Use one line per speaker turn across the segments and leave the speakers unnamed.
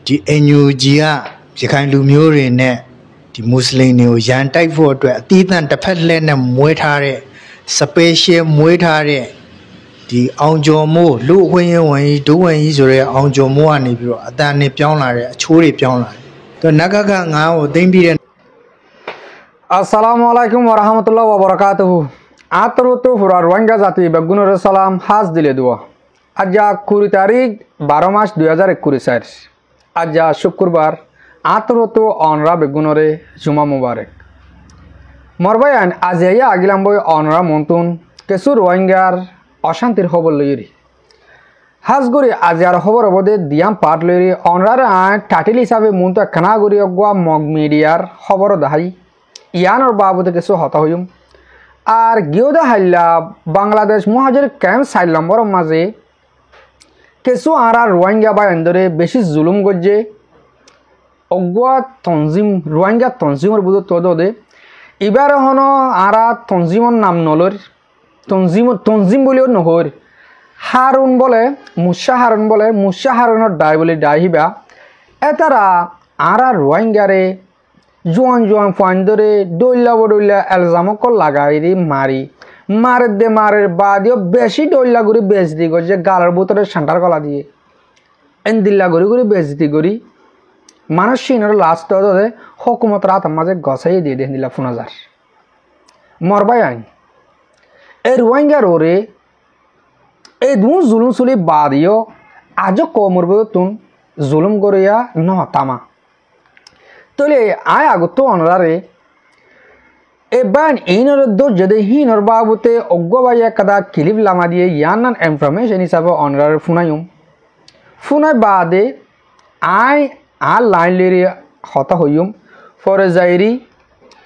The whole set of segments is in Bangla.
ဒီအန်ယူဂျီကရခိုင်လူမျိုးတွေနဲ့ဒီမွတ်စလင်တွေကိုရန်တိုက်ဖို့အတွက်အသီးသန့်တစ်ဖက်လက်နဲ့မွေးထားတဲ့ special မွေးထားတဲ့ဒီအောင်ကျော်မိုးလူအခွင့်အရေးဝန်ကြီးဒုဝန်ကြီးဆိုတဲ့အောင်ကျော်မိုးကနေပြီးတော့အတန်နဲ့ပြောင်းလာတဲ့အချိုးတွေပြောင်းလာတယ်သူနဂက9ကိုသိမ့်ပြီးတဲ့
Assalamu alaikum wa rahmatullahi wa barakatuhu. Atrutu fura Rohingya jati begunur salam has dile dua. Aja 20 তারিখ 12 মাস 2021 আজা শুক্রবার আতরতো অনরা বেগুনরে জুমা মুবারক মরবায়ান আজিয়া আগিলাম বই অনরা মন্তুন কেসু রোহিঙ্গার অশান্তির খবর লইরি হাজগুড়ি আজিয়ার খবর অবদে দিয়াম পাট লইরি অনরার টাইটেল হিসাবে মন্তু একখানা গুড়ি অগুয়া মগ মিডিয়ার খবর দাহাই ইয়ানোর বাবদে কেসু হতা হইম আর গিয়েদা হাইলা বাংলাদেশ মহাজের ক্যাম্প 4 নম্বর মাঝে কেসু আরা রোহিঙ্গা বা এন্দরে বেশি জুলুম গজ্জে অগুয়া তনজিম রোহিঙ্গা তনজিমর বুধ তোদে এবার হন আরা তনজিমর নাম নলর তনজিম বলিও নহর হারুন বলে মুসা হারুনের ডাই বলে ডাই হিবা এতারা আরা রোহিঙ্গারে জোয়ান ফাইন্দরে ডইলা এলজামক লাগাই মারি মারের বাদিও বেশি ডইলা গুড়ি বেজতি করছে গালার বোতলে সান্টার কলা দিয়ে এন্দিল্লা গুড়ি বেজতি করি মানুষ সিনের লাস্ট হকুমত রাত মাঝে গছাই দিয়ে দিয়ে দিলা 5000 মরবাই আইন এই রোহিঙ্গার ওরে এই দু জুলুম চুলি বাদিও আজও কমরব তুন জুলুম করিয়া নহতামা তলে আয় আগত অনরারে এবান ইনর যদি হিনর বাবুতে অজ্ঞবাইয়া কাদা কিলিপ লামা দিয়ে ইয়ানান ইনফরমেশন হিসাবে অনরার ফুনাই বাদে আয় আর লাইন লেরি হতা হইম ফরে যাইরি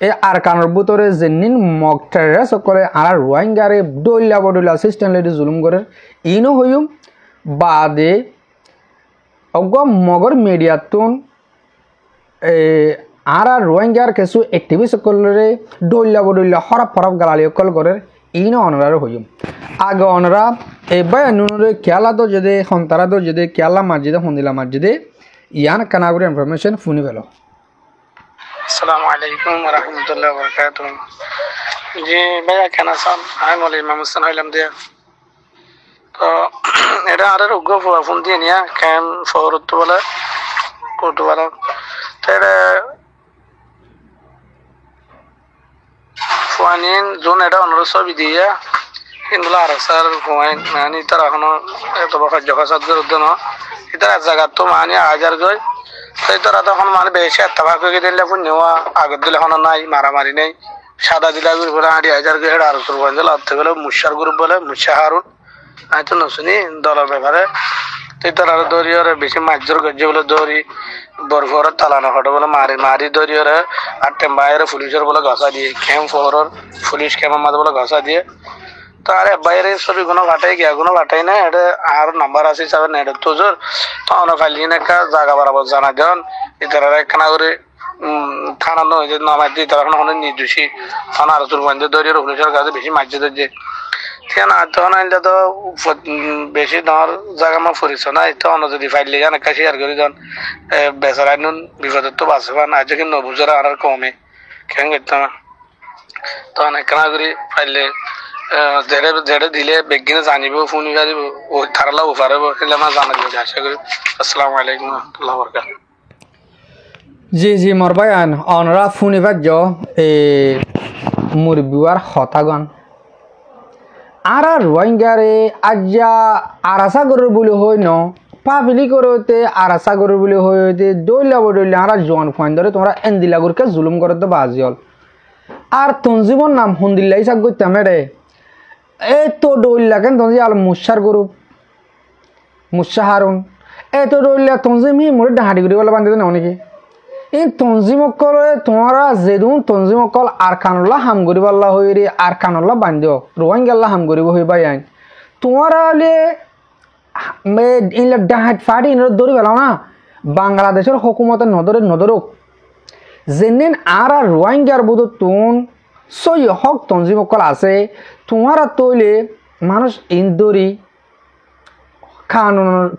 এ আর কানর বুতরে জেনিন মগ টেরেস করে আর রোহিঙ্গারে ডইলা সিস্টেম লেডি জুলুম করে ইনো হইম বাদে অজ্ঞ মগর মিডিয়াতুন আর রোহিঙ্গার কিছু অ্যাক্টিভিস্ট করলে ডইলা হরফ গালালি কল করে ইনো অনরার হইম আগে অনরা এবার নুনরে খেলা তো যদি সন্তারা তো যদি খেলা মসজিদে হন্দিলা মসজিদে ইয়ান কানাগুরি ইনফরমেশন শুনি পেল
আসসালামু আলাইকুম ওয়া রাহমাতুল্লাহি ওয়া বারাকাতুহু জি ভাইয়া কেন আছেন আমি মৌলভী ইমাম হোসেন হইলাম দিয়া তো এটা আর উগ্র ফোন দিয়ে নিয়া কেন ফরত বলে কোট বলে তাহলে ফুয়ানিন জোন এটা অনুরোধ ছবি দিয়া হিন্দুলা আর স্যার ফুয়াইন মানে তার এখনো এত বছর জগাসাদ বিরুদ্ধে ন ইতার এক জায়গা তো মানে হাজার গই তাই তোরা তখন মানে বেশি এত্তাবাক হয়ে দিলে নেওয়া আগত দিলে এখনো নাই মারামারি নেই সাদা দিলা গুড়ি বলে 8,000 গই হেড আর তোর বন্ধ লাগতে গেলে মুশার গ্রুপ বলে মুশা হারুন আমি তো নশুনি দলের ব্যাপারে তুই তোর আর দরিয়রে বেশি মাঝর গজ্জে বলে দৌড়ি বরফর তালানো হটো বলে মারি দরিয়রে আর টেম্বায়ের পুলিশের বলে ঘষা দিয়ে ক্যাম্প ফোরের পুলিশ ক্যাম্পের মাঝে বলে ঘষা দিয়ে তো আরে বাইরে ছবি কোনো ঘাটাই গিয়া কোনো ঘাটাই না এটা আর নাম্বার আছে হিসাবে নেট তোজোর তখন ফাইলিন একটা জায়গা বরাবর জানা দেন ইতারা একখানা করে থানা নয় যে নামাই দিয়ে তারা এখন নির্দোষী থানা আর তোর বন্ধু দরিয়র পুলিশের কাছে বেশি মাঝে যে ঠিক না তখন আনলে তো বেশি ধর জায়গা আমার ফুরিস না তো অন্য যদি ফাইলে যান একটা শেয়ার করে যান বেচারা নুন বিপদের তো বাঁচবা না আজ কিন্তু নবুজরা আর কমে কেন করতাম তখন একখানা করে ফাইলে যেটা দিলে বেগিনে জানিব ফোন দিব ও থারালা উফারব সেটা আমার জানা দিব আশা করি আসসালামু আলাইকুম ওয়া রাহমাতুল্লাহি ওয়া বারাকাতুহু
জি মরবায়ান অনরা ফোনি ভাজ্য এ মুরবিওয়ার হতাগন আর রোহিঙ্গারে আজ্জা আরাসা গরুর বলে হই ন পাবলিক করতে আরাসা গরুর বলে হইতে দইলা আর জোয়ান ফাইন ধরে তোমরা এন্দিলা গরুকে জুলুম করতে বাজিল আর তনজিমর নাম হন্দিল্লাই সাক করতাম রে এই তো দইলা কেন তনজি আল মুসার গ্রুপ মুসা হারুন এই তো দইলা তনজিম হি মোর ডাহাড়ি করে বলে বান্ধে না অনেকে এই তনজিমকল তোমরা যেদুন তনজিমকল আরকানুল্লাহ হাম করিব আল্লাহ হইরে আরকানুল্লাহ বান্ধিও রোহিঙ্গাল্লাহ হাম করিব হইবাই আইন তোমরা ডাহাট ফাড়ি দৌড়ি পেলাও না বাংলাদেশের হুকুমতের নদরক যেনেন আর রোহিঙ্গার বুধ তুন সই হক তঞ্জিম কল আছে তোমার তৈলে মানুষ ইন্দরি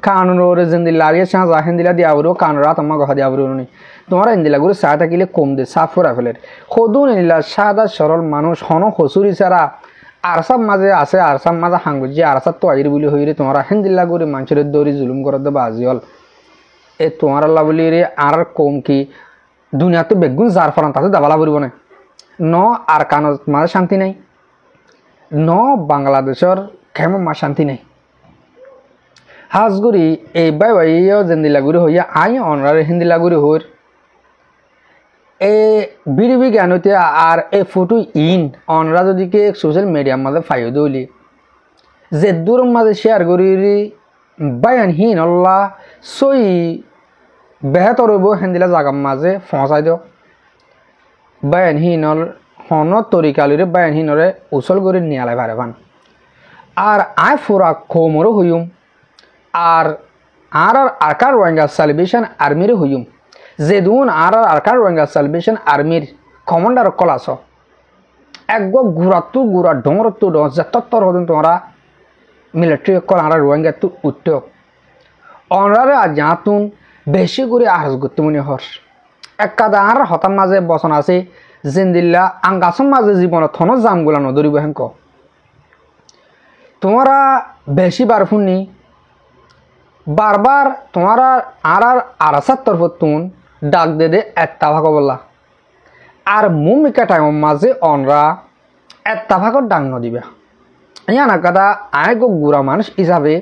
কানুনরে জিন্দিলারিয়ে চাঁজা হেন্দিলা দিয়াবরো কানুরা তোমা গহা দিয়াবরো নি তোমার ইন্দিলা গুলো চা থাকিলে কম দে সাফ করে ফেলের সদুন ইলা সাদা সরল মানুষ হন হসুরি ছাড়া আরসাব মাঝে আছে আরসাব মাঝে হাঙ্গুজি আরসাব তো আইর বলি হইরে তোমার হেন্দিলা করে মানুষের দৌড়ি জুলুম করে দেবা আজি হল এ তোমার আল্লাহ বলি রে আর কম কি দুনিয়াতে বেগুন যার ফলান তাতে দাবালা পড়ব না ন আর কানো মাঝে শান্তি নাই ন বাংলাদেশের কেমন মা শান্তি নাই হাজগুড়ি এই বাই বাইও জেন্দিলাগুড়ি হইয়া আই অনরারে হিন্দিলাগুড়ি হইর এ বিড়ি জ্ঞানতে আর এ ফটো ইন অনরা যদিকে সোশ্যাল মিডিয়ার মাঝে ফাইও দৌলি যে দূর মাঝে শেয়ার করি বায়ান হিন আল্লাহ সই বেহতর হইব হেন্দিলা জাগার মাঝে ফসাই দিও বায়ান হিনর হন তরিকালিরে বায়ান হিনরে উচল করে নিয়ালাই পারে পান আর আয় ফুরা খোমরও হইম আর আরকার রোহিঙ্গা সালভেশন আর্মির হইম যেদুন আরকার রোহিঙ্গা সালভেশন আর্মির কমান্ডার কলাস একগো গুড়াতু গুড়া ডোমরতু ড যতর হদিন তোমরা মিলিটারি কল আর রোহিঙ্গা তু উঠ্ট অনরারে আর যাতুন বেশি করে আহস করতে মনে হর একাদা আর হতার মাঝে বসন আছে জিন্দিল্লা আঙ্গাসম মাঝে জীবন থন জামগুলা নদরিব হেঙ্ক তোমরা বেশি বার শুনি বারবার তোমার আর আরাসার তরফ তুন ডাক দে দে একটা ভাগ বললা আর মুমিকা টাইমের মাঝে অনরা একটা ভাগত ডাক নদিবে ইয়ানা কাদা আয় গো গুড়া মানুষ হিসাবে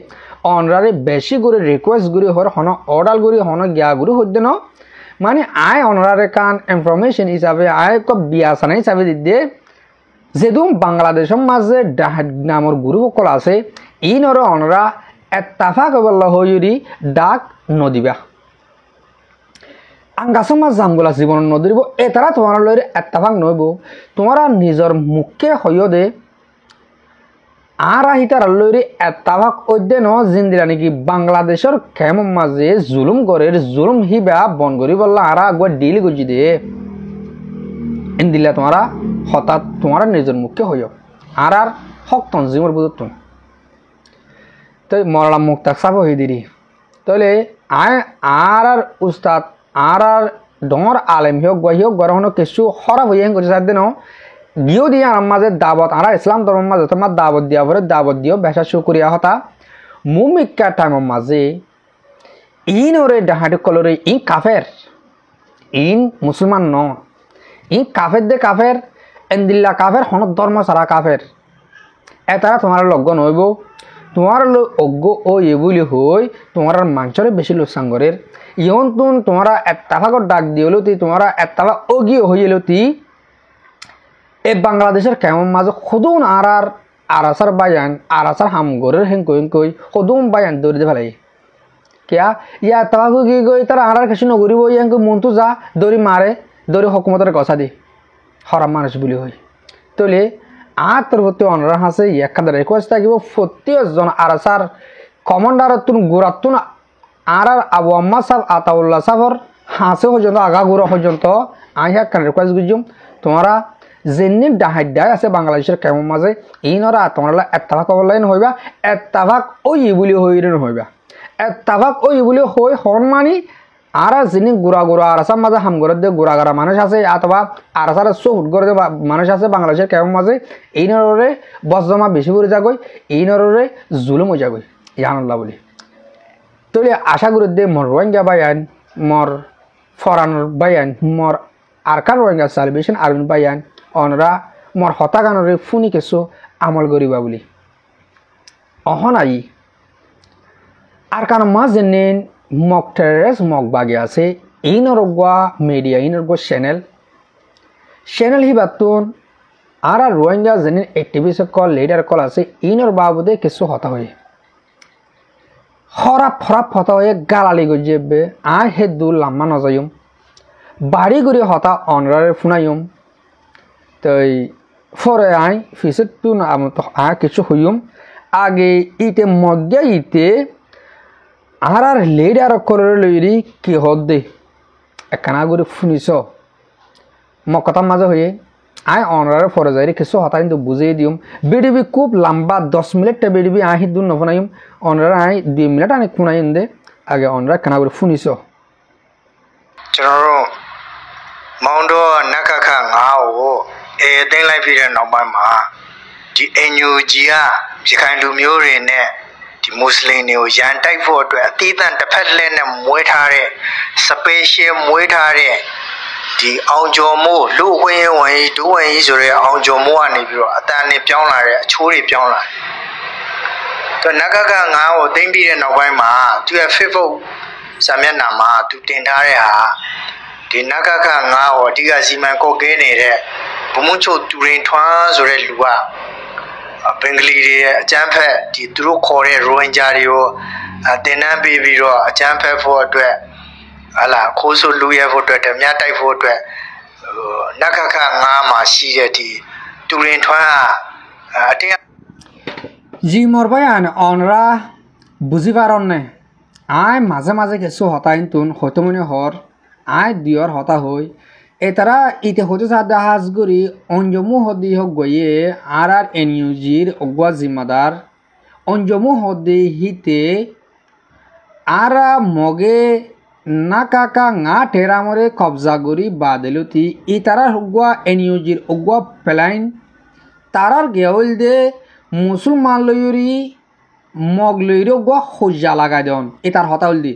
অনরারে বেশি করে রিকোয়েস্ট গুড়ি হর হন অর্ডার গুড়ি হন গিয়া গুড়ি হইতে ন মানে আয় অনরারে কান ইনফরমেশন হিসাবে আয় ক বিয়াসানা হিসাবে দিতে যেদুম বাংলাদেশের মাঝে ডাহাদ নামর গুরু সকল আছে ই নর অনরা এত্তাফাক বল্লা হইরি ডাক নদিবা আঙ্গাসম মাছ জামগুলা জীবন নদীব এতারা তোমার লইরে এত্তাফাক নইব তোমারা নিজের মুখে হইয় দে আর আহিতার লইরে এত্তাফাক অধ্যে ন জিন্দিরা নাকি বাংলাদেশের কেমন মাঝে জুলুম করে জুলুম হিবা বন করি বললা আর আগুয়া ডিল গুজি দে ইন্দিলা তোমারা হঠাৎ তোমারা নিজের মুখে হইয় আর হক তঞ্জিমর বুঝত তো মরলাম মুখ তাক সাফ হয়ে দিরি তাহলে আয় আর উস্তাদ আর ডর আলেম হোক গাই হোক গরম কিছু খরাব হয়ে করছে সার দিন গিয়েও দিয়ে আমার মাঝে দাবত আর ইসলাম ধর্মের মাঝে তোমার দাবত দিয়া পরে দাবত দিও বেসা শুক্রিয়া হতা মুমিকা টাইমের মাঝে ইন ওরে ডাহাটি কলরে ইন কাফের ইন মুসলমান ন ইন কাফের দে কাফের এন্দিল্লা কাফের হন ধর্ম সারা কাফের এতারা তোমার লগ্ন নইব তোমার অজ্ঞ ও এগুলি হই তোমার মানুষের বেশি লোকসান করে ইহন তুন তোমরা এত্তাফাকর ডাক দিয়েলো তি তোমরা এত্তাফাক অগিয়ে হইলো তি এই বাংলাদেশের কেমন মাঝে সদুন আর আরাসার বায়ান আরাসার হামগরের হেঙ্কই সদুন বায়ান দৌড়ি দে ফেলাই কিয়া ইয়া এত্তাফাক কি গই তারা আর কিছু নগরিব ইয়াঙ্ক মনটো যা দৌড়ি মারে দৌড়ি হকুমতের গছা দি হরাম মানুষ বলি হই তলে আর তোর প্রতি অনুরোধ আছে একটা রিকোয়েস্ট থাকিব প্রত্যেকজন আরাসার কমান্ডার তুন গুড়াতুন আর আবু আম্মা সাহ আতাউল্লাহ সাহর হাসে পর্যন্ত আগা গুড়া পর্যন্ত আমি একটা রিকোয়েস্ট বুঝুম তোমরা যেমনি ডাহাই আছে বাংলাদেশের কেমন মাঝে এই নরা তোমরা এত্তাফাক অবলাই নহইবা এত্তাফাক ওই বলি হইরে নহইবা এত্তাফাক ওই বলি হই হন মানি আর যিনি গুড়া গুড়া আরাসার মাঝে হামগরের দিয়ে গুড়া গাড়া মানুষ আছে অথবা আরাসার চৌহুট করে মানুষ আছে বাংলাদেশের কেমন মাঝে এই নরে বস জমা বেশি করে যাগই এই নরে জুলুম হয়ে যাগই ইয়ানুল্লাহ বলি তলে আশা করি দে মর রোহিঙ্গা বায়ান মর ফরানোর বায়ান মর আরকার রোহিঙ্গা সালভেশন আর্মি বায়ান অনরা মর হতাগানরে ফুনি কিছু আমল করিবা বলি অহনাই আর কারণ মাঝে নেন মক টেরেস মক বাগে আছে এই নরগা মিডিয়া এই নরগা চ্যানেল হিবাতুন আর রোহিঙ্গা যেন অ্যাক্টিভিস্ট কল লিডার কল আছে এই নর বাবদে কিছু হতা হয়ে হরাপ হতা হয়ে গালালি গজিয়ে আয় হে দু লাম্মা নজাইম বাড়ি করে হতা অনরারে ফুনাইম তই ফরে আই ফিসে তুন আয় কিছু হইম আগে ইতে মজ্ঞা ইতে আর লিডার করে লইরি কি হদ দে একখানা করে ফুনিস মকতাম মাঝে হয়ে আয় অনরারে ফরে যাই কিছু হতা কিন্তু বুঝিয়ে দিম বিডিবি খুব লম্বা 10 মিনিটটা বিডিবি আহি দূর নফনাইম অনরারে আই 2 মিনিট আনি খুনাইম দে আগে অনরা কানা করে ফুনিস
চলো মাউন্ডো নাকাখা ngao এ দিন লাই ফিরে নবাই মাဒီ NUG ကရခိုင်လူမျိုးတွေနဲ့ဒီမွတ်စလင်တွေကိုရန်တိုက်ဖို့အတွက်အသီးသန့်တစ်ဖက်လက်နဲ့မွေးထားတဲ့ special မွေးထားတဲ့ဒီအောင်ကျော်မို့လူဝင်းဝင်ဒူးဝင်ကြီးဆိုတဲ့အောင်ကျော်မို့ကနေပြီးတော့အတန်နဲ့ပြောင်းလာတဲ့အချိုးတွေပြောင်းလာတယ်။သူနဂကငါ့ကိုသိမ့်ပြီးတဲ့နောက်ပိုင်းမှာသူရဲ့ Facebook စာမျက်နှာမှာသူတင်ထားတဲ့ဟာဒီနဂကငါ့ကိုအဓိကစီမံကုတ်ကဲနေတဲ့ဘုံမချိုတူရင်ထွန်းဆိုတဲ့လူကဘင်္ဂလီတွေအကျန်းဖက်ဒီသူတို့ခေါ်တဲ့ရိုဟင်ဂျာတွေကိုတင်နှန်းပေးပြီးတော့အကျန်းဖက်ဖို့အတွက်ဟာလာခိုးဆိုလူရဲဖို့အတွက်ဓမြတိုက်ဖို့အတွက်နခခငါးမှာရှိတဲ့ဒီတူရင်ထွန်းအတင်း
জি মোর ভাইয়ান অনরা বুঝি পারন না আয় মাঝে মাঝে কিছু হতাইন তুন হয়তো মনে হর আয় দিয়র হতা হই এতারা ইতে হতে সাদা হাজগুড়ি অঞ্জমু হদি হোক গইয়ে আর এনইউজির অগুয়া জিম্মাদার অঞ্জমু হদি হিতে আর মগে না কাকা না টেরামরে কবজা গরি বাদেলতি ইতারা অগুয়া এনইউজির অগুয়া প্লাইন তারার গেউল দে মুসলমান লইরি মগ লইরি অগুয়া খোঁজা লাগাই দেন ইতার হতা হল দি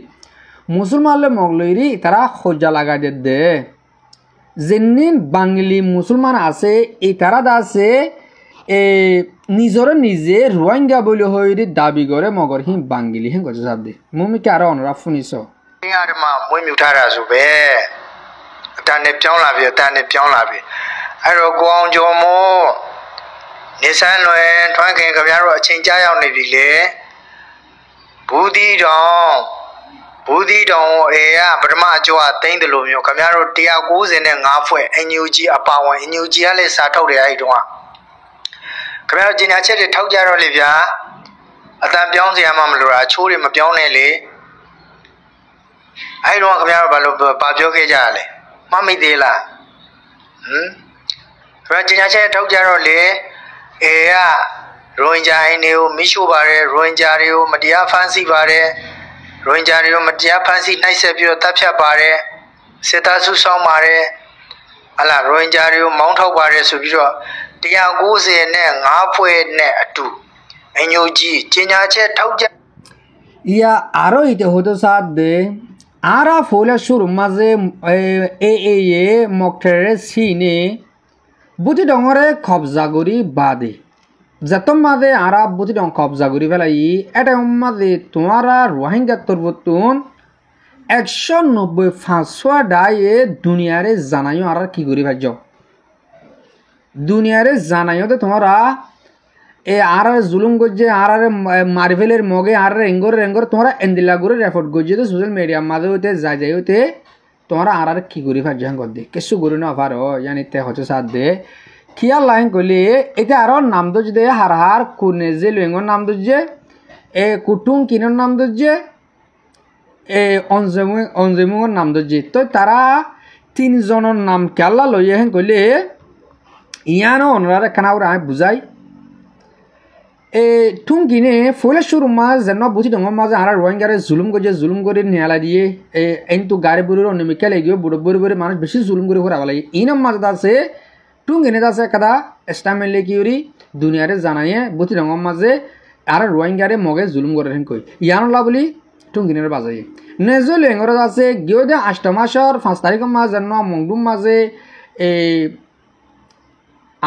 মুসলমান লে মগ লইরি তারা খোঁজা লাগাই দে যেনিন বাঙালি মুসলমান আছে ইতারা আছে নিজরে নিজে রোহিঙ্গা বলে হইরি দাবি করে মগর হি বাঙালি হে গজ সাদি মুমিকে আর অনরা ফুনিস
আর মা মই মিউঠারা সুবে তানেပြောင်းလာပြီতানেပြောင်းလာပြီအဲ့တော့ကိုအောင်ကျော်မို့နေဆန်းလွယ်ထွန်းခင်ခင်ဗျားတို့အချိန်ကြာရောက်နေပြီလေဘူးဒီတောင်အေကပထမအကျော်ကတိမ့်တယ်လို့မျိုးခင်ဗျားတို့195ဖွဲ့ NUG အပါဝင် NUG ကလည်းစာထုတ်တယ်အဲ့ဒီတော့ခင်ဗျားတို့ကျင်ညာချက်တွေထောက်ကြတော့လေဗျာအတန်ပြောင်းစရာမှမလိုတာအချိုးတွေမပြောင်းနဲ့လေအဲ့ဒီတော့ခင်ဗျားတို့ဘာလို့ပြောခဲ့ကြရလဲမမိသေးလားခင်ဗျားကျင်ညာချက်ထောက်ကြတော့လေအေကရိုဟင်ဂျာအိမ်တွေကိုမိရှို့ပါတယ်ရိုဟင်ဂျာတွေကိုမတရားဖမ်းဆီးပါတယ်ရိုဟင်ဂျာတွေကိုမတရားဖမ်းဆီးနှိပ်စက်ပြီးတော့တပ်ဖြတ်ပါတယ်စစ်သားစုဆောင်းပါတယ်ဟလာရိုဟင်ဂျာတွေကိုမောင်းထုတ်ပါတယ်ဆိုပြီးတော့195ဖွဲ့နဲ့အတူအညိုကြီးကျင်ညာချက်ထောက်ကြ
ইয়া আরো ইতে হতো সাথ দে আরা ফোলা শুরু মাঝে এ মকটেরে সিনে বুটি ডঙরে কবজা করি বাদে যত মাঝে আরা বুটি ডং কবজা করি ফেলাই এটা মাঝে তোমারা রোহিঙ্গা তরবতুন 190 ডায়ে দুনিয়ারে জানাইও আর কি করি ভাজ্য দুনিয়ারে জানাইও তো তোমরা এ আর জুলুম গজ্জে আর মার্ভেলের মগে আর রেঙ্গর তোমরা এন্দিলা করে রেফার্ট গজ্জে তো সোশ্যাল মিডিয়া মাঝে হইতে যাই হইতে তোমরা আর কি করি ভাজ্য কর দে কিছু করি না পারো জানি তে হচ্ছে সাথ দে খিয়াল লাইন করলে এটা আরো নাম দোজ দে হার কুনে যে লুয়েঙ্গর নাম দোজ যে এ কুটুম কিনোর নাম দোজ যে এ অঞ্জেমুঙর নাম দোজ যে তো তারা 3 জনের নাম কেলা লইয়ে হেন করলে ইয়ানো অনরা খানা আমি বুঝাই ঠুং কিনে ফলে শুরু মাছ যেন বুঝি ডঙর মাঝে আর রোহিঙ্গারে জুলুম করে নিয়ালা দিয়ে কিন্তু গাড়ি বুড়ির অনিমিকা লাগিও বুড়ো বুড়ি মানুষ বেশি জুলুম করে ঘুরা লাগে ইনম মাঝে আছে ঠুং কিনে আছে কাদা এস্টামেলে কিউরি দুনিয়ারে জানাইয়ে বুঝি ডঙর মাঝে আর রোহিঙ্গারে মগে জুলুম করে হেন কই ইয়ানলা বলি ঠুং কিনে বাজাই নেজো লেঙ্গর আছে গিয়ে দে 8 মাসের 5 তারিখের মাঝে যেন মংডুম মাঝে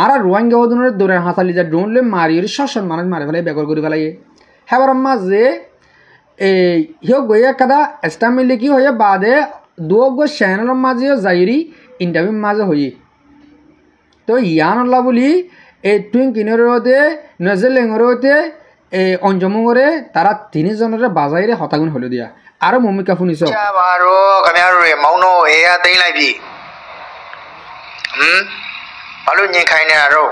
আর রোহিঙ্গা ওদনের দৌড়ে হাতালি যা ডোনলে মারিয়ে শাসন মানুষ মারে ফেলে বেগর করে ফেলাই হেবার মাঝে হিও গইয়া কাদা এস্টামিলে কি হয়ে বাদে দুগো চ্যানেলের মাঝে যাইরি ইন্টারভিউ মাঝে হই তো ইয়ানলা বলি এই টুইং কিনেরতে নজেলেঙ্গরতে অঞ্জমঙ্গরে তারা 3 জনের বাজাইরে হতাগুন হলো দিয়া আর মমিকা শুনিছ
আরো কামিয়ার মাউনো এয়া তাই লাইবিဘာလို့ညင်ခိုင်းနေတာတော့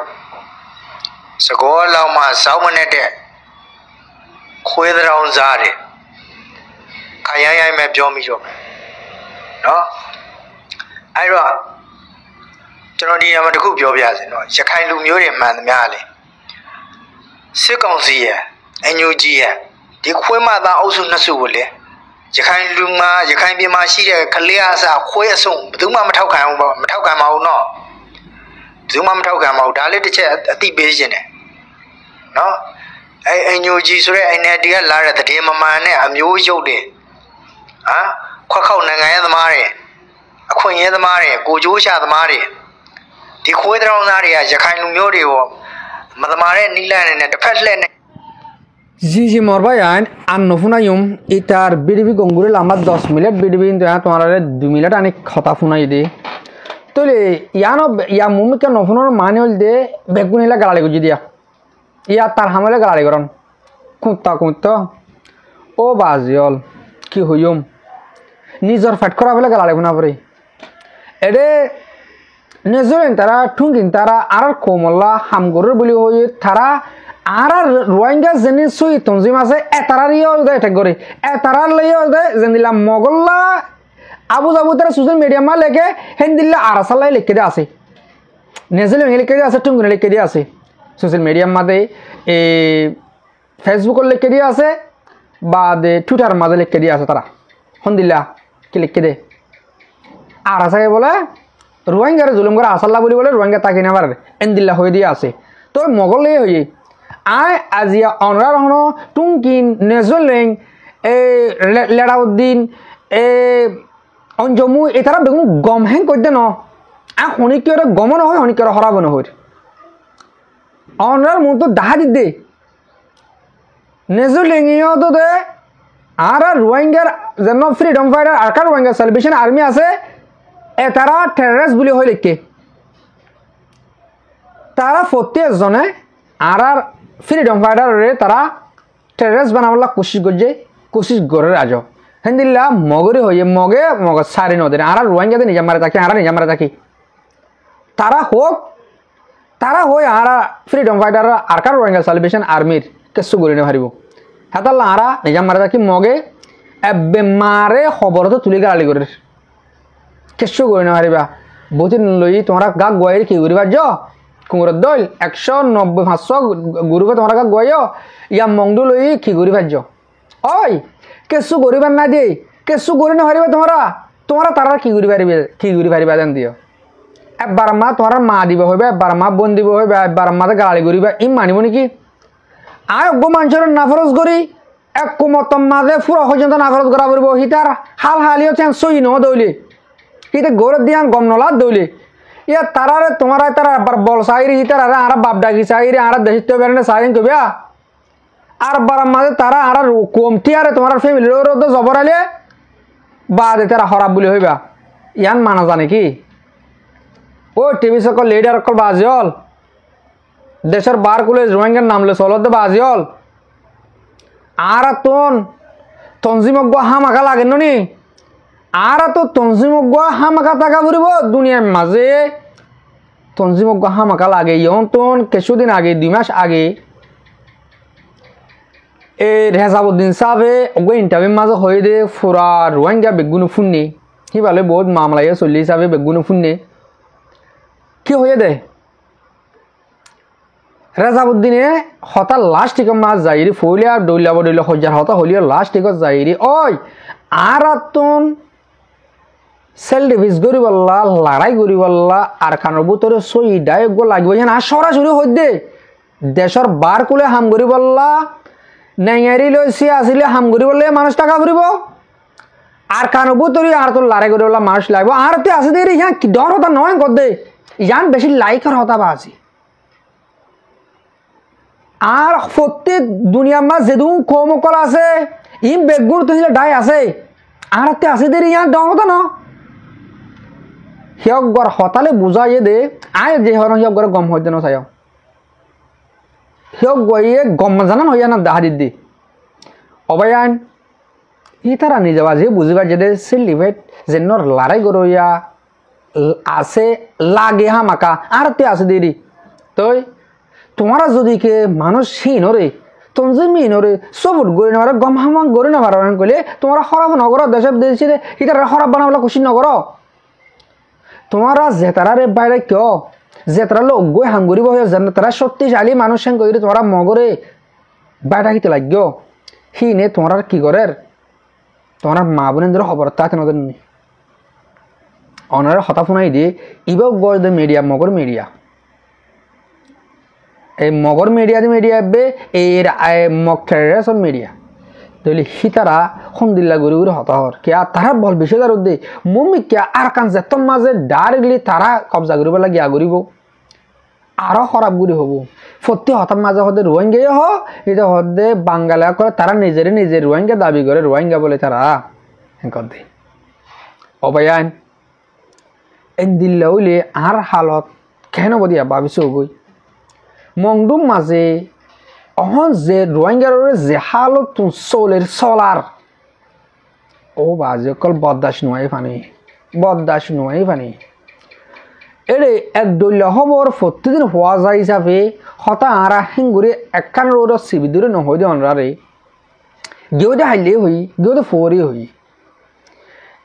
စကောလောက်မှစောင်းမနဲ့တဲ့ခွေးတောင်စားတယ်ခရိုင်းရိုင်းမဲ့ပြောမိတော့မယ်နော်အဲ့တော့ ကျွန်တော်ဒီအမှတစ်ခုပြောပြစီနော်ရခိုင်လူမျိုးတွေမှန်သမျှလေစစ်ကောင်စီရဲ့အန်ယူဂျီရဲ့ဒီခွေးမသားအုပ်စုနှစ်စုကိုလေရခိုင်လူမှာရခိုင်ပြည်မှာရှိတဲ့ကလေးအစားခွေးအစုံဘယ်သူမှမထောက်ခံဘူးပေါ့မထောက်ခံပါဘူးနော်ဘယ်သူမှမထောက်ခံပါဘူးဒါလေးတစ်ချက်အသိပေးခြင်းတယ်နော်အန်ယူဂျီဆိုတဲ့ NLD ကလာတဲ့တည်မမှန်နဲ့အမျိုးရုပ်တွေခွက်ခောက်နိုင်ငံရေးသမားတွေအခွင့်အရေးသမားတွေကိုကြိုးရှာသမားတွေဒီခွေးတောင်သားတွေကရခိုင်လူမျိုးတွေကိုမသမာတဲ့နီလန်နဲ့တစ်ဖက်လှည့်နဲ့
জি মরবায়ান আর নফুনাইম ইটার বিডিবি গঙ্গুরে লামা 10 মিনিট বিডিবি কিন্তু তোমার 2 মিনিট অনেক কথা ফুনাই দে তোলে ইয়া মুমিকে নফুনোর মানে হল দে বেগুনিলা গালালি গুজি দিয়া ইয়া তার হামলে গালালি করন কুত্তা ও বাজিয়ল কি হইম নিজর ফাট করা ফেলে গালালি গুনা পরে এডে নেজরেন তারা ঠুঙ্গিন তারা আর কোমল্লা হামগরের বলি হই তারা আর রোহিঙ্গা জেনে সুই তঞ্জিম আছে এতারারিও দে ঠিক করে এতারার লইও দে জেনিলা মগল্লা আবু জাবু তারা সোশ্যাল মিডিয়া মা লেকে হেন্দিল্লা আরাসালাই লিখে দে আছে নেজেলে লিখে দে আছে টুঙ্গুনে লিখে দে আছে সোশ্যাল মিডিয়া মাঝে ফেসবুকের লিখে দিয়ে আছে বা দে টুইটার মাঝে লিখে দিয়ে আছে তারা হন্দিল্লা কি লিখে দে আরাসাকে বলে রোহিঙ্গারে জুলুম করে আসাল্লা বলি বলে রোহিঙ্গা তাকে নেবার এন্দিল্লা হয়ে দিয়ে আছে তো মগলে হয়ে আয় আজিয়া অনরার হন টুঙ্কিন নেজলেং লেডাউদ্দিন অঞ্জমু এতারা বেগুন গম হ্যাং করতে ন হনিকরে গম নহয় হনিকরে হরাব নহয় অনরার মতো দাহা দিতে নেজলেং ইয়তো দে আর রোহিঙ্গার যেন freedom fighter Arakan Rohingya celebration army আছে এতারা টেররিস্ট বলি হয় লিখে তারা প্রত্যেকজনে আর ফ্রিডম ফাইটারে তারা টেররিস্ট বানাবলা কোশিশ করে আজ হেন্দিল্লা মগরে হয়ে মগে সারি নদীর আর রোহিঙ্গাতে নিজা মারে থাকি তারা হয়ে আর freedom fighter Arakan Rohingya celebration আর্মির কেসু করে নে পারিব হেতাল্লা আর নিজা মারে থাকি মগে এবে মারে খবর তো তুলি গালি করে কেসু করে নে পারিবা বুঝিন লই তোমরা গা গোয়াইর কি করিবার য কুমুরের দল 190-500 গুরুকে তোমরা গা গোয়াইও ইয়া মংডু লই কি করি ভাজ্য ওই কেসু করিবার না দে কেসু করি না পারিবা তোমরা তারা কি করি পারিবা জান দিও একবার মা তোমার মা দিব হইবে একবার মা বোন দিব হইবে একবার মাতে গালি করিবা ইম মানিব নাকি আয় অজ্ঞ মানুষের নাফরজ করি এক কুমতম মাঝে পুরো পর্যন্ত নাফরজ করা পড়ব হিতার হাল হালিও চেন সই ন দইলে হিতে গৌরব দিয়ান গম নলা দইলে ইয়া তারারে তোমার তারা আবার বল সাইরি হিতার আর বাপ ডাকি সাইরি আর দেশিত বেরনে সাইন কবিয়া আর বার মাঝে তারা আর কমতি আরে তোমার ফ্যামিলির রোদ জবরালে বাদে তারা হরাব বলি হইবা ইয়ান মানা জানে কি ও টিভি সকল লিডার সকল বাজিল দেশের বার কুলে রোহিঙ্গার নামলে চলত বাজিল আর তঞ্জিমজ্ঞ হামাকা লাগে নি আর তো তঞ্জিমজ্ঞ হামাকা টাকা ফুরিব দুনিয়ার মাঝে তঞ্জিমজ্ঞ হামাকা লাগে ইয়ন কিছুদিন আগে 2 মাস আগে রেজাবুদ্দিন সাহেবে ওগো ইন্টারভিউ মাঝে হয়ে দে ফুরা রোহিঙ্গা বেগুন ফুননি সিফালে বহুত মামলাইয়া চলি হিসাবে বেগুন ফুননি কি হয়ে দে রেজাবুদ্দিনে হতা লাস্ট টিক মাছ যাইরি ফইলিয়া দৌলিয়াব দৌলিয়া হজার হতা হলিয়া লাস্ট টিকত যাইরি ওই আর সেল ডিভিস গরিবাল্লা লড়াই গরিবাল্লা আর খানোর ভিতরে সই ডাইক গো লাগবে যেন আর সরাসরি হই দে দেশের বার কুলে হাম গরিবাল্লা নেঙারি লইছি আসলে হাম গরিবাল্লা মানুষ টাকা ফুরিব আর খানোর ভিতরে আর তোর লড়াই গরিবাল্লা মানুষ লাগবে আর তে আসে দে ইয়া কি ডর হতা নয় কর দে ইয়ান বেশি লাইকার হতা বা আছে আর প্রত্যেক দুনিয়ার মাঝ যেদুন কমকল আছে ইম বেগুর তো ডাই আছে আর তে আসে দে ইয়ান ডর হতা ন হিয়ক গর হতালে বুঝাইয়ে দে আয় যে হরণ হিয়ক গর গম হইতে ন চাই হিয়ক গইয়ে গম জানান হইয়া না দাহা দিদি অবায়ান ই তারা নিজে বাজে বুঝিবা যে সেলিব্রেট যেন লড়াই গরইয়া আছে লাগে হামাকা আর তে আছে দেরি তই তোমারা যদি কে মানুষ হিনরে তঞ্জিমিনরে সবুট গড়ি নেবার গম হামাক গড়ি নেবার কইলে তোমরা খরাব নগর দেশে দেশে ইতারা খরাব বানাবলা খুশি নগর তোমারা জেতারারে বাইরে কেউ জেতারা লোক গই হামগুড়ি বহে যেন তারা শক্তিশালী মানুষ সঙ্গে তোমরা মগরে বাইরে হিতে লাগিও হি নে তোমরা কি করে তোমরা মা বোনের খবর তা কেন অনারা হতা ফোনাই দিয়ে ইবাও গজ দে মিডিয়া মগর মিডিয়া এই মগর মিডিয়া বে এর মক্কের মিডিয়া তাহলে হিতারা সন্দিল্লা গড়ি গড়ি হতাহর কে তারা বল বিষয়দার উদ্দে মম্মি কে আর কান যেত মাঝে ডাইরেক্টলি তারা কবজা করিব লাগিয়া করিব আরো খারাপ গুড়ি হব সত্যি হঠাৎ মাঝে হতে রোহিঙ্গাই হ এটা হতে বাঙ্গালা করে তারা নিজের রোহিঙ্গা দাবি করে রোহিঙ্গা বলে তারা হেঁকর দে অবায়ান এন দিল্লা হইলে আর হালত কেন বদিয়া ভাবিছো গই মংডুম মাঝে অহন যে রোহিঙ্গার যে হালত চলের চলার ও বাজে অকল বদদাস নোয়াই ফানি এরে এক দলীয় খবর প্রতিদিন হওয়া যায় হিসাবে হতা আরা হিঙ্গুরে একখান রোড সিবিদুরে নহই দে অনরারে গেও দে হাইলে হই গেও দে ফোরে হই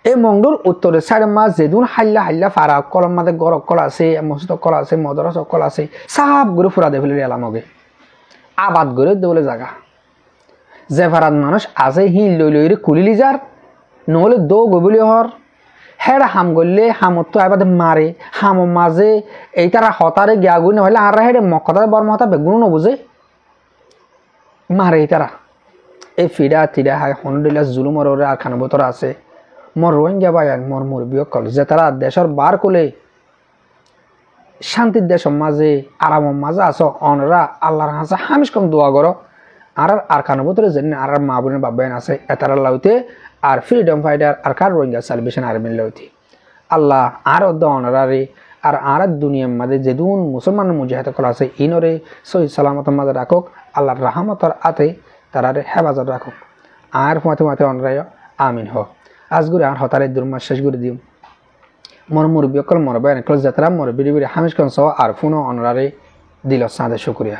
এই মংডুর উত্তরে সাইড মাছ যেদিন হাইলা ফারা কলম মাঝে গরক কল আছে মসজিদ কল আছে মদরস কল আছে সাপ করে ফুরা দে ফেলে এলামগে আবাদ করে দেবলে জায়গা যে ফারাত মানুষ আছে হি লই কুলিলি যার নহলে দৌ গবলি হর হেড়া হাম করলে হামত তো এবার মারে হাম মাঝে এই তারা হতারে গিয়া গুই নহলে আর হেড়ে মক্কতারে বর্ম হতা বেগুনো নবুঝে মারে এই তারা এই ফিরা তিরা হাই হন্ডিলা জুলুমর আর খানা বতর আছে মোর রোহিঙ্গা বায়ান মোর মুরব্বী কল যে তারা দেশের বার কোলে শান্তির দেশ মাঝে আরাম মাঝে আছো অনরা আল্লাহর হাসে হামিশ কম দোয়া করো আর খানা বতরে জেনে আর মা বোনের বাবায়ন আছে এতারা লাউতে আর ফ্রিডম ফাইটার আর কার রোহিঙ্গা সালভেশন আর্মির লাউতি আল্লাহ আর অনরারে আর দুনিয়ার মাঝে যেদুন মুসলমান মুজাহিদ কল আছে ইনরে সহি সালামত মাঝে রাখুক আল্লাহর রাহমতর আতে তারারে হেফাজত রাখুক আর মাতে অনরায় আমিন হোক আজগুড়ি আর হতারে দুর্মাস শেষ করে দিও মোর মুরব্বী অকল মোর বায়ন কল যাত্রা মোর বিড়ি হামিশ কন সহ আর ফোনও অনরারে দিল সাদে শুক্রিয়া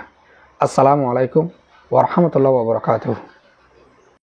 আসসালামু আলাইকুম ওয়া রাহমাতুল্লাহি ওয়া বারাকাতুহু।